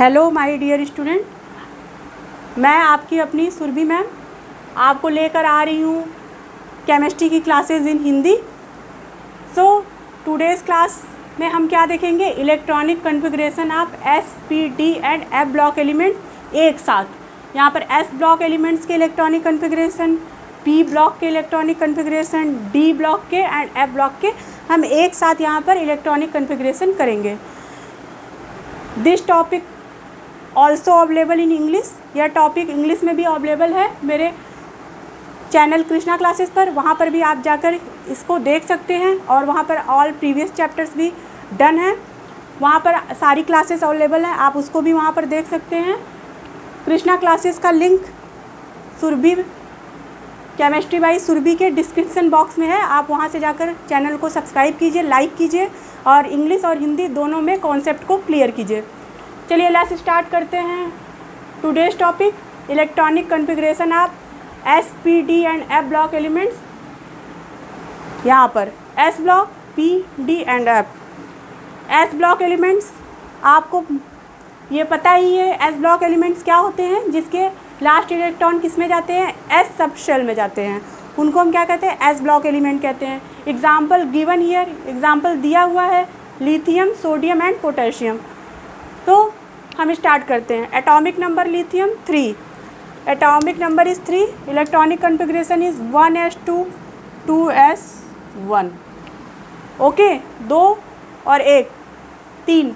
Hello my dear student, मैं आपकी अपनी सुरभि मैम आपको लेकर आ रही हूँ केमिस्ट्री की classes in Hindi. So today's class में हम क्या देखेंगे, electronic configuration of S, P, D and F block element एक साथ। यहाँ पर एस ब्लॉक एलिमेंट्स के इलेक्ट्रॉनिक कॉन्फ़िगरेशन, पी ब्लॉक के इलेक्ट्रॉनिक कॉन्फ़िगरेशन, डी ब्लॉक के एंड एफ ब्लॉक के हम एक साथ यहाँ पर इलेक्ट्रॉनिक कॉन्फ़िगरेशन करेंगे। This topic also available in English. यह टॉपिक इंग्लिश में भी अवेलेबल है मेरे चैनल कृष्णा क्लासेस पर, वहाँ पर भी आप जाकर इसको देख सकते हैं और वहाँ पर ऑल प्रीवियस चैप्टर्स भी डन हैं। वहाँ पर सारी क्लासेस अवेलेबल हैं, आप उसको भी वहाँ पर देख सकते हैं। कृष्णा क्लासेस का link Surabhi chemistry by Surabhi के डिस्क्रिप्शन बॉक्स में है, आप वहाँ से जाकर चैनल को सब्सक्राइब कीजिए, लाइक कीजिए और इंग्लिश और हिंदी दोनों में कॉन्सेप्ट को क्लियर कीजिए। चलिए लेट्स स्टार्ट करते हैं today's topic, electronic configuration of S, P, D and F block elements. यहाँ पर S block, P, D and F. S block elements आपको ये पता ही है, एस ब्लॉक एलिमेंट्स क्या होते हैं, जिसके लास्ट इलेक्ट्रॉन किस में जाते हैं, एस सब शेल में जाते हैं, उनको हम क्या कहते हैं, एस ब्लॉक एलिमेंट कहते हैं। एग्जाम्पल गिवन हियर, एग्जाम्पल दिया हुआ है लिथियम, सोडियम एंड पोटेशियम। तो हम स्टार्ट करते हैं। Atomic number lithium 3, atomic number is 3, electronic configuration is 1s2 2s1। Okay, 2 और 1 3,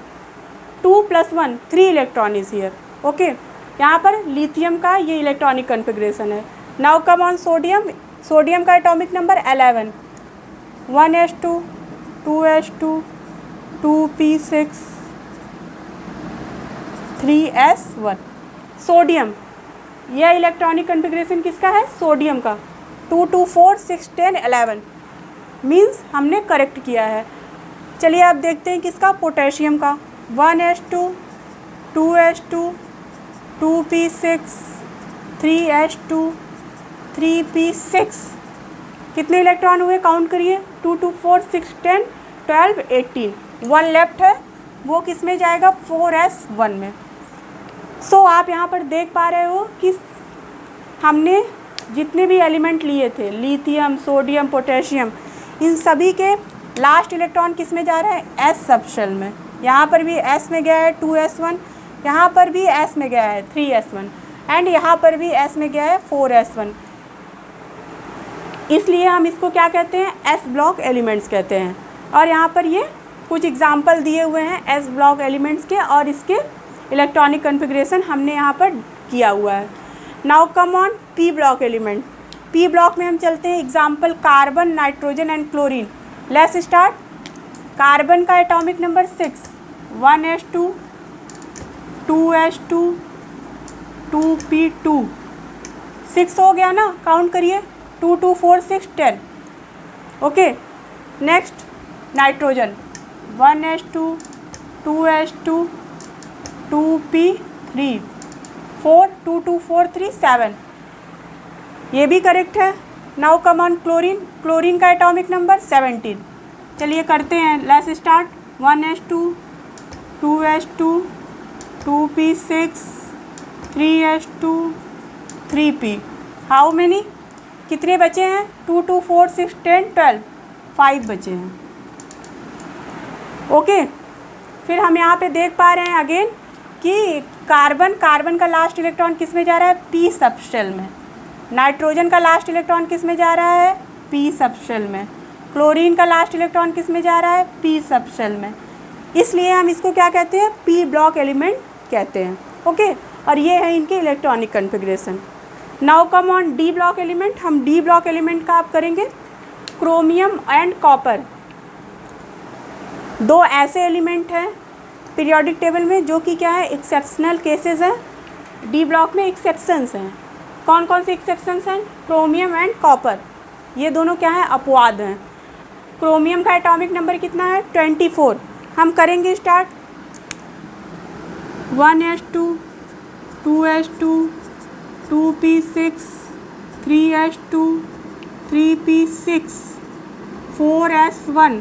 2 + 1 3 इलेक्ट्रॉन इज़ हियर। ओके, यहाँ पर लिथियम का ये इलेक्ट्रॉनिक कॉन्फ़िगरेशन है। Now come on sodium. Sodium का atomic number 11, 1s2 2s2 2p6 3s1। Sodium, यह electronic configuration किसका है, सोडियम का। 2 2 4 6 10 11 मीन्स हमने करेक्ट किया है। चलिए अब देखते हैं किसका, पोटेशियम का। 1s2 2s2 2p6 3s2 3p6। कितने इलेक्ट्रॉन हुए, काउंट करिए। 2 2 4 6 10 12 18, 1 लेफ्ट है, वो किस में जाएगा, 4s1 में। सो आप यहाँ पर देख पा रहे हो कि हमने जितने भी एलिमेंट लिए थे, लिथियम, सोडियम, पोटेशियम, इन सभी के लास्ट इलेक्ट्रॉन किस में जा रहा है, एस सब शेल में। यहाँ पर भी एस में गया है 2s1, यहाँ पर भी एस में गया है 3s1 एंड यहाँ पर भी एस में गया है 4s1। इसलिए हम इसको क्या कहते हैं, एस ब्लॉक एलिमेंट्स कहते हैं। और यहाँ पर ये कुछ एग्जाम्पल दिए हुए हैं एस ब्लॉक एलिमेंट्स के और इसके इलेक्ट्रॉनिक कॉन्फ़िगरेशन हमने यहाँ पर किया हुआ है। Now come on P block element. P block में हम चलते हैं, example carbon, nitrogen and chlorine. Let's start. Carbon का atomic number 6, 1s2 2s2 2p2 6 हो गया ना, काउंट करिए। 2 2 4 6 10। Okay, next nitrogen, 1s2 2s2 2p3 4 2 2 4 3 7, ये भी करेक्ट है। Now come on chlorine. Chlorine का एटॉमिक नंबर 17। चलिए करते हैं, let's start. 1s2 2s2 2p6 3s2 3p। How many, कितने बचे हैं, 2 2 4 6 10 12, 5 बचे हैं। ओके, फिर हम यहाँ पे देख पा रहे हैं अगेन कि कार्बन का लास्ट इलेक्ट्रॉन किस में जा रहा है, पी सब शेल में। नाइट्रोजन का लास्ट इलेक्ट्रॉन किस में जा रहा है, पी सब शेल में। क्लोरीन का लास्ट इलेक्ट्रॉन किस में जा रहा है, पी सब शेल में। इसलिए हम इसको क्या कहते हैं, पी ब्लॉक एलिमेंट कहते हैं। ओके, और ये है इनके electronic configuration. Now come on D block element. हम डी ब्लॉक एलिमेंट का आप करेंगे, क्रोमियम एंड कॉपर। दो ऐसे एलिमेंट हैं पीरियोडिक टेबल में जो कि क्या है, एक्सेप्शनल केसेस हैं। डी ब्लॉक में एक्सेप्शंस हैं। कौन कौन से एक्सेप्शंस हैं, क्रोमियम एंड कॉपर, ये दोनों क्या है, अपवाद हैं। क्रोमियम का एटॉमिक नंबर कितना है, 24। हम करेंगे start. 1s2 2s2 2p6 3s2 3p6 4s1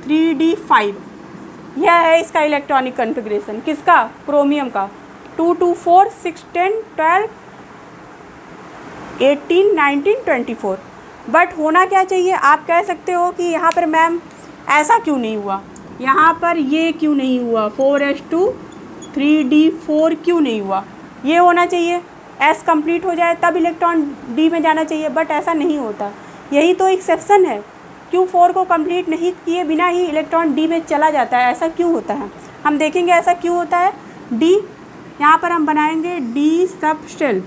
3d5। यह है इसका इलेक्ट्रॉनिक कॉन्फ़िगरेशन, किसका, क्रोमियम का। 2 2 4 6 10 12 18 19 24। बट होना क्या चाहिए, आप कह सकते हो कि यहाँ पर मैम ऐसा क्यों नहीं हुआ, यहाँ पर ये क्यों नहीं हुआ, 4s2 3d4 क्यों नहीं हुआ। ये होना चाहिए, S कंप्लीट हो जाए तब इलेक्ट्रॉन D में जाना चाहिए, बट ऐसा नहीं होता। यही तो एक्सेप्शन है, Q4 को कंप्लीट नहीं किए बिना ही इलेक्ट्रॉन D में चला जाता है, ऐसा क्यों होता है, हम देखेंगे ऐसा क्यों होता है। D यहाँ पर हम बनाएंगे D सब शेल,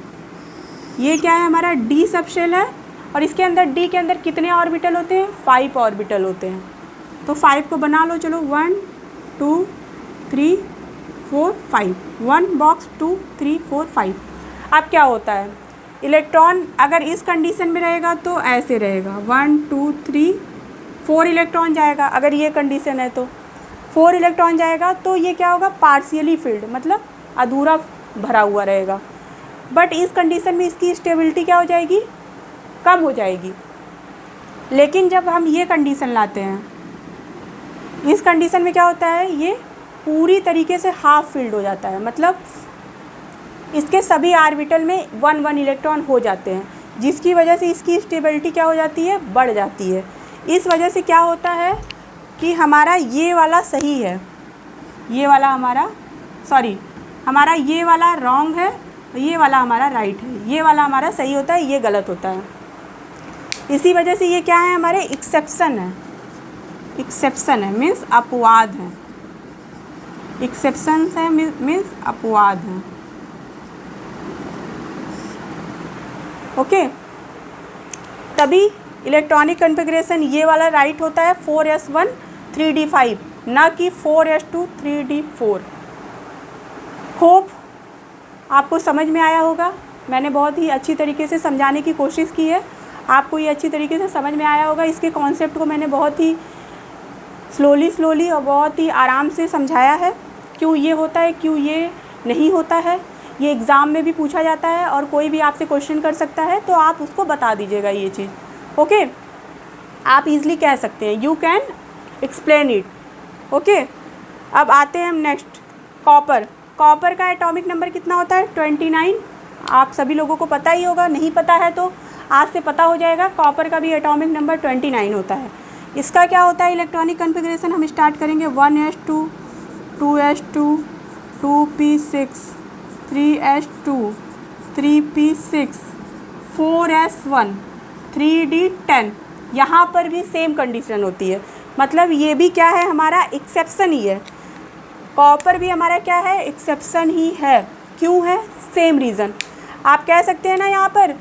ये क्या है हमारा D सब शेल है, और इसके अंदर D के अंदर कितने ऑर्बिटल होते हैं, 5 ऑर्बिटल होते हैं। तो 5 को बना लो, चलो 1 2 3 4 5, 1 बॉक्स 2 3 4 5। अब क्या होता है, इलेक्ट्रॉन अगर इस कंडीशन में रहेगा तो ऐसे रहेगा, 1 2 3 4 इलेक्ट्रॉन जाएगा, अगर ये कंडीशन है तो 4 इलेक्ट्रॉन जाएगा, तो ये क्या होगा, पार्शियली फिल्ड, मतलब अधूरा भरा हुआ रहेगा। बट इस कंडीशन में इसकी स्टेबिलिटी क्या हो जाएगी, कम हो जाएगी। लेकिन जब हम ये कंडीशन लाते हैं, इस कंडीशन में क्या होता है, ये पूरी तरीके से हाफ फिल्ड हो जाता है, मतलब इसके सभी ऑर्बिटल में 1 1 इलेक्ट्रॉन हो जाते हैं, जिसकी वजह से इसकी स्टेबिलिटी क्या हो जाती है, बढ़ जाती है। इस वजह से क्या होता है कि हमारा ये वाला सही है, ये वाला हमारा हमारा ये वाला रॉन्ग है, ये वाला हमारा राइट है, ये वाला हमारा सही होता है, ये गलत होता है। इसी वजह से ये क्या है, हमारे एक्सेप्शन है, एक्सेप्शन है मीन्स अपवाद है, एक्सेप्शन है मीन्स अपवाद है। ओके, तभी इलेक्ट्रॉनिक कॉन्फ़िगरेशन ये वाला राइट होता है 4s1 3d5, ना कि 4s2 3d4। होप आपको समझ में आया होगा, मैंने बहुत ही अच्छी तरीके से समझाने की कोशिश की है, आपको ये अच्छी तरीके से समझ में आया होगा। इसके कॉन्सेप्ट को मैंने बहुत ही स्लोली और बहुत ही आराम से समझाया है, क्यों ये होता है, क्यों ये नहीं होता है। ये एग्ज़ाम में भी पूछा जाता है और कोई भी आपसे क्वेश्चन कर सकता है, तो आप उसको बता दीजिएगा ये चीज़। ओके, आप इजीली कह सकते हैं, you can explain it. Okay, अब आते हैं हम नेक्स्ट, कॉपर। कॉपर का एटॉमिक नंबर कितना होता है, 29। आप सभी लोगों को पता ही होगा, नहीं पता है तो आज से पता हो जाएगा। कॉपर का भी एटॉमिक नंबर 29 होता है। इसका क्या होता है इलेक्ट्रॉनिक कॉन्फ़िगरेशन, हम स्टार्ट करेंगे 1s2 2s2 2p6 3s2 3p6 4s1 3d10। यहाँ पर भी सेम कंडीशन होती है, मतलब ये भी क्या है, हमारा एक्सेप्शन ही है। कॉपर भी हमारा क्या है, एक्सेप्शन ही है। क्यों है, सेम रीज़न। आप कह सकते हैं ना यहाँ पर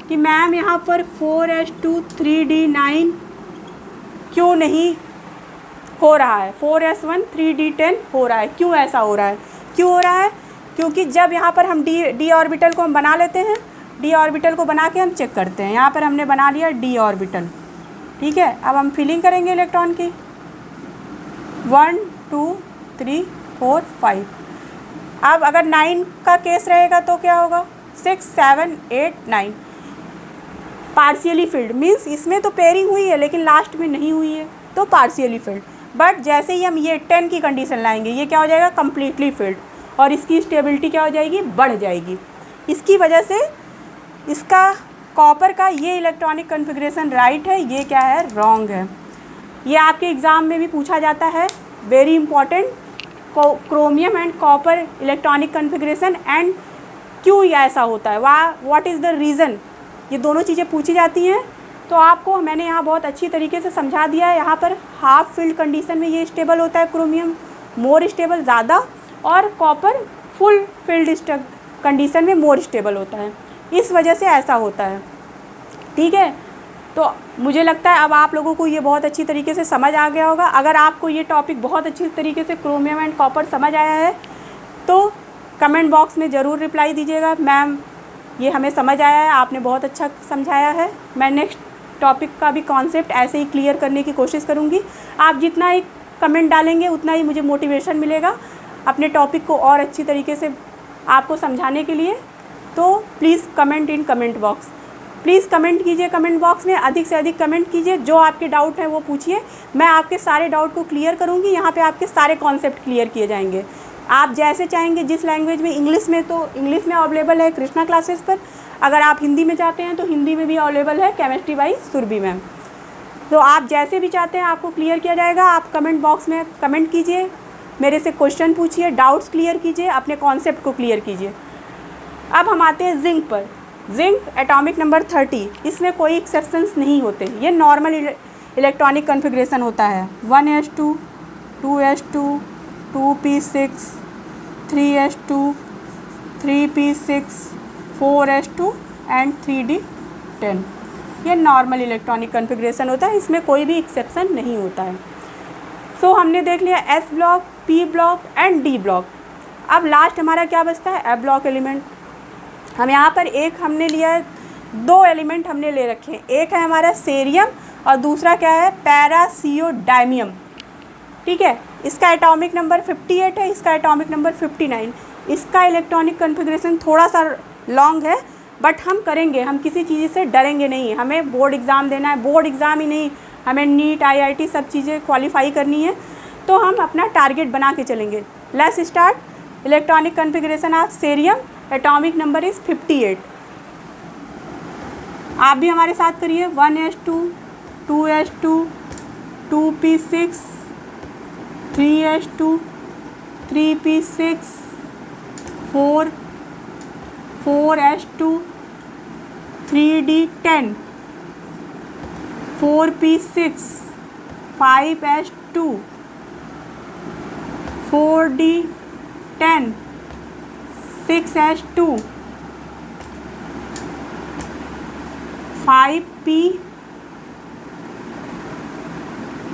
कि मैम यहाँ पर 4s2 3d9 क्यों नहीं हो रहा है, 4s1 3d10 हो रहा है, क्यों ऐसा हो रहा है, क्यों हो रहा है, क्योंकि जब यहाँ पर हम डी ऑर्बिटल को हम बना लेते हैं, डी ऑर्बिटल को बना के हम चेक करते हैं। यहाँ पर हमने बना लिया डी ऑर्बिटल, ठीक है। अब हम फिलिंग करेंगे इलेक्ट्रॉन की, 1 2 3 4 5। अब अगर 9 का केस रहेगा तो क्या होगा, 6 7 8 9। पार्शियली फिल्ड मीन्स इसमें तो पेयरिंग हुई है लेकिन लास्ट में नहीं हुई है, तो पार्शियली फिल्ड। बट जैसे ही हम ये 10 की कंडीशन लाएंगे, ये क्या हो जाएगा, कम्प्लीटली फिल्ड, और इसकी स्टेबिलिटी क्या हो जाएगी, बढ़ जाएगी। इसकी वजह से इसका कॉपर का ये इलेक्ट्रॉनिक कॉन्फ़िगरेशन राइट है, ये क्या है, रॉन्ग है। ये आपके एग्ज़ाम में भी पूछा जाता है, very important, chromium and copper electronic configuration and क्यों ये ऐसा होता है, व्हाट इज़ द रीज़न, ये दोनों चीज़ें पूछी जाती हैं। तो आपको मैंने यहाँ बहुत अच्छी तरीके से समझा दिया है। यहाँ पर हाफ फील्ड कंडीशन में ये स्टेबल होता है, क्रोमियम मोर स्टेबल ज़्यादा, और कॉपर फुल फील्ड कंडीशन में मोर स्टेबल होता है। इस वजह से ऐसा होता है, ठीक है। तो मुझे लगता है अब आप लोगों को ये बहुत अच्छी तरीके से समझ आ गया होगा। अगर आपको ये टॉपिक बहुत अच्छी तरीके से क्रोमियम एंड कॉपर समझ आया है तो कमेंट बॉक्स में ज़रूर रिप्लाई दीजिएगा, मैम ये हमें समझ आया है, आपने बहुत अच्छा समझाया है। मैं नेक्स्ट टॉपिक का भी कॉन्सेप्ट ऐसे ही क्लियर करने की कोशिश करूँगी। आप जितना ही कमेंट डालेंगे उतना ही मुझे मोटिवेशन मिलेगा अपने टॉपिक को और अच्छी तरीके से आपको समझाने के लिए। तो please comment in comment box. Please comment कीजिए कमेंट बॉक्स में, अधिक से अधिक कमेंट कीजिए, जो आपके डाउट हैं वो पूछिए, मैं आपके सारे डाउट को क्लियर करूँगी। यहाँ पे आपके सारे कॉन्सेप्ट क्लियर किए जाएंगे। आप जैसे चाहेंगे, जिस लैंग्वेज में, इंग्लिश में तो इंग्लिश में अवेलेबल है कृष्णा क्लासेस पर, अगर आप हिंदी में चाहते हैं तो हिंदी में भी अवेलेबल है केमिस्ट्री बाई सुरभि मैम। तो आप जैसे भी चाहते हैं आपको क्लियर किया जाएगा। आप कमेंट बॉक्स में कमेंट कीजिए, मेरे से क्वेश्चन पूछिए, डाउट्स क्लियर कीजिए, अपने कॉन्सेप्ट को क्लियर कीजिए। अब हम आते हैं जिंक पर। जिंक एटॉमिक नंबर 30, इसमें कोई एक्सेप्शंस नहीं होते, ये नॉर्मल इलेक्ट्रॉनिक कॉन्फ़िगरेशन होता है। 1s2, 2s2, 2p6, 3s2, 3p6, 4s2 and 3d10। ये नॉर्मल इलेक्ट्रॉनिक कॉन्फ़िगरेशन होता है, इसमें कोई भी एक्सेप्शन नहीं होता है। सो हमने देख लिया S block, P block and D block. अब लास्ट हमारा क्या बचता है? F block element. हम यहाँ पर एक हमने लिया है, दो एलिमेंट हमने ले रखे हैं, एक है हमारा सेरियम और दूसरा क्या है? पैरासियोडाइमियम। ठीक है, इसका एटॉमिक नंबर 58 है, इसका एटॉमिक नंबर 59। इसका इलेक्ट्रॉनिक कॉन्फ़िगरेशन थोड़ा सा लॉन्ग है, बट हम करेंगे, हम किसी चीज़ से डरेंगे नहीं। हमें बोर्ड एग्ज़ाम देना है, बोर्ड एग्ज़ाम ही नहीं, हमें नीट IIT सब चीज़ें क्वालिफाई करनी है, तो हम अपना टारगेट बना के चलेंगे। Let's start. Electronic configuration of cerium, atomic number is 58। आप भी हमारे साथ करिए। 1s2, 2s2, 2p6, 3s2, 3p6, 4s2, 3d10, 4p6, 5s2, 4d10, 6s2, 5p.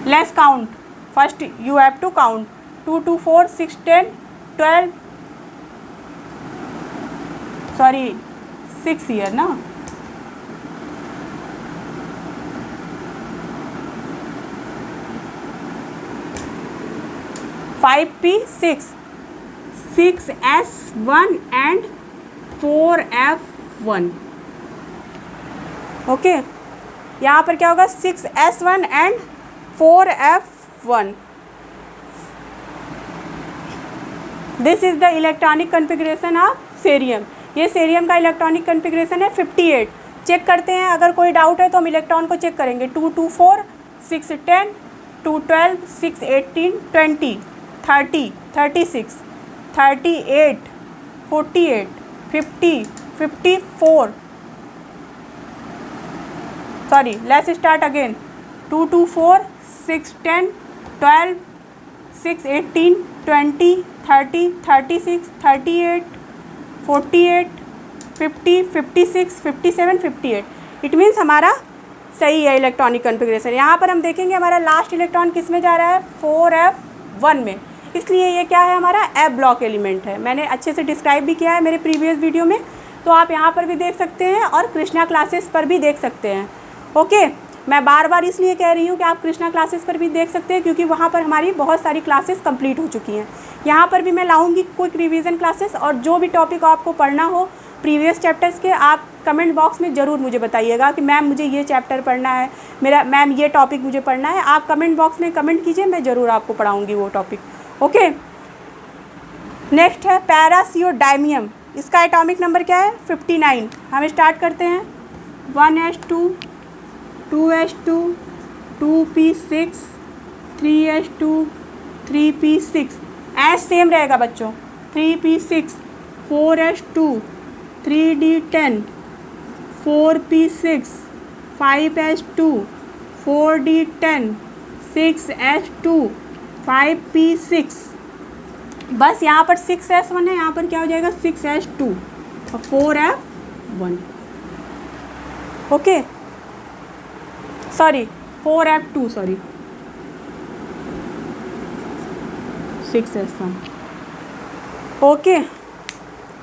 Let's count. First you have to count 2 to 4, 6, 10, 12. Sorry, 6 here ना. Five P six, 6s1 and 4f1। Okay, यहाँ पर क्या होगा? 6s1 and 4f1। This is the electronic configuration of cerium. ये cerium का electronic configuration है 58। Check करते हैं, अगर कोई डाउट है तो हम इलेक्ट्रॉन को चेक करेंगे। 2 to 4, 6 10, 2 12, 6 18, 20, 30, 36, 38, 48, 50, 54. Sorry, let's start again. 2 to 4, 6 10, 12, 6 18, 20, 30, 36, 38, 48, 50, 56, 57, 58। It means हमारा सही है इलेक्ट्रॉनिक कॉन्फ़िगरेशन। यहाँ पर हम देखेंगे हमारा लास्ट इलेक्ट्रॉन किस में जा रहा है? 4f1 में, इसलिए ये क्या है? हमारा एफ ब्लॉक एलिमेंट है। मैंने अच्छे से डिस्क्राइब भी किया है मेरे प्रीवियस वीडियो में, तो आप यहाँ पर भी देख सकते हैं और कृष्णा क्लासेस पर भी देख सकते हैं। ओके, मैं बार बार इसलिए कह रही हूँ कि आप कृष्णा क्लासेस पर भी देख सकते हैं, क्योंकि वहाँ पर हमारी बहुत सारी क्लासेस कंप्लीट हो चुकी हैं। यहाँ पर भी मैं लाऊंगी क्विक रिवीजन क्लासेस, और जो भी टॉपिक आपको पढ़ना हो प्रीवियस चैप्टर्स के, आप कमेंट बॉक्स में ज़रूर मुझे बताइएगा कि मैम मुझे ये चैप्टर पढ़ना है, मेरा मैम ये टॉपिक मुझे पढ़ना है। आप कमेंट बॉक्स में कमेंट कीजिए, मैं ज़रूर आपको पढ़ाऊँगी वो टॉपिक। ओके, नेक्स्ट है पैरासियोडाइमियम। इसका एटॉमिक नंबर क्या है? 59। हम स्टार्ट करते हैं। 1s2, 2s2, 2p6, 3s2, 3p6। S same रहेगा बच्चों। 3p6, 4s2, 3d10, 4p6, 5s2, 4d10, 6s2, 5p6। बस यहाँ पर 6s1 है, यहाँ पर क्या हो जाएगा? 6s2 और 4f1। Okay, sorry 4f2, sorry 6s1। Okay,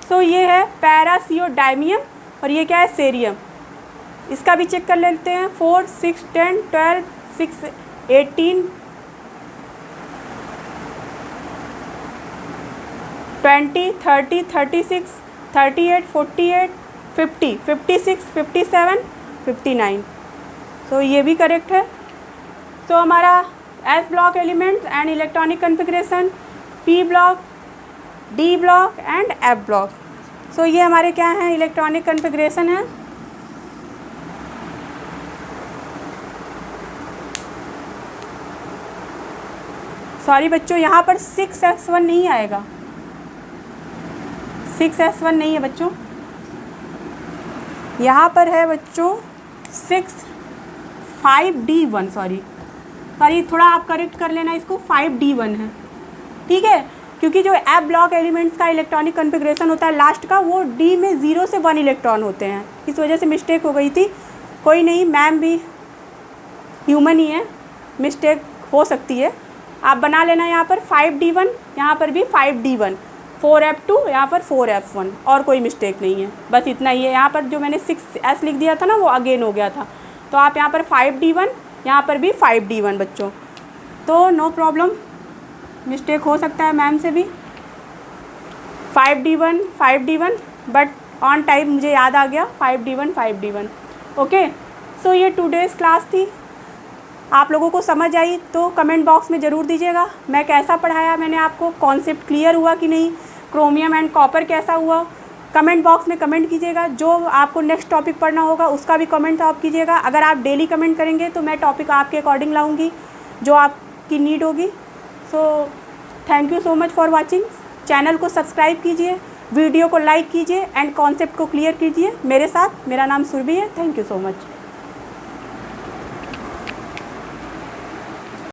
तो ये है पैरासियोडाइमियम और ये क्या है? सेरियम। इसका भी चेक कर लेते हैं। 4, 6, 10, 12, 6, 18, 20, 30, 36, 38, 48, 50, 56, 57, 59। तो ये भी करेक्ट है। तो हमारा S block elements and electronic configuration, P block, D block and F block. So ये हमारे क्या हैं, इलेक्ट्रॉनिक कॉन्फ़िगरेशन है। सॉरी बच्चों, यहाँ पर 6s1 नहीं आएगा, 6s1 नहीं है बच्चों, यहाँ पर है बच्चों 5D1। सॉरी थोड़ा आप करेक्ट कर लेना इसको, 5D1 है, ठीक है। क्योंकि जो एफ ब्लॉक एलिमेंट्स का इलेक्ट्रॉनिक कॉन्फ़िगरेशन होता है लास्ट का, वो डी में 0 से 1 इलेक्ट्रॉन होते हैं, इस वजह से मिस्टेक हो गई थी। कोई नहीं, मैम भी ह्यूमन ही है, मिस्टेक हो सकती है। आप बना लेना यहाँ पर 5D1, यहाँ पर भी 5D1, 4F2, यहाँ पर 4F1, और कोई मिस्टेक नहीं है, बस इतना ही है। यहाँ पर जो मैंने 6s लिख दिया था ना, वो अगेन हो गया था, तो आप यहाँ पर 5D1, यहाँ पर भी 5D1 बच्चों, तो नो प्रॉब्लम, मिस्टेक हो सकता है मैम से भी। 5D1 बट ऑन टाइम मुझे याद आ गया, 5D1। ओके, सो ये टुडेज़ क्लास थी। आप लोगों को समझ आई तो कमेंट बॉक्स में ज़रूर दीजिएगा, मैं कैसा पढ़ाया, मैंने आपको कॉन्सेप्ट क्लियर हुआ कि नहीं, क्रोमियम एंड कॉपर कैसा हुआ, कमेंट बॉक्स में कमेंट कीजिएगा। जो आपको नेक्स्ट टॉपिक पढ़ना होगा उसका भी कमेंट आप कीजिएगा। अगर आप डेली कमेंट करेंगे तो मैं टॉपिक आपके अकॉर्डिंग लाऊंगी जो आपकी नीड होगी। So thank you so much for watching. Channel को सब्सक्राइब कीजिए, वीडियो को लाइक कीजिए एंड कॉन्सेप्ट को क्लियर कीजिए मेरे साथ। मेरा नाम सुरभि है। Thank you so much.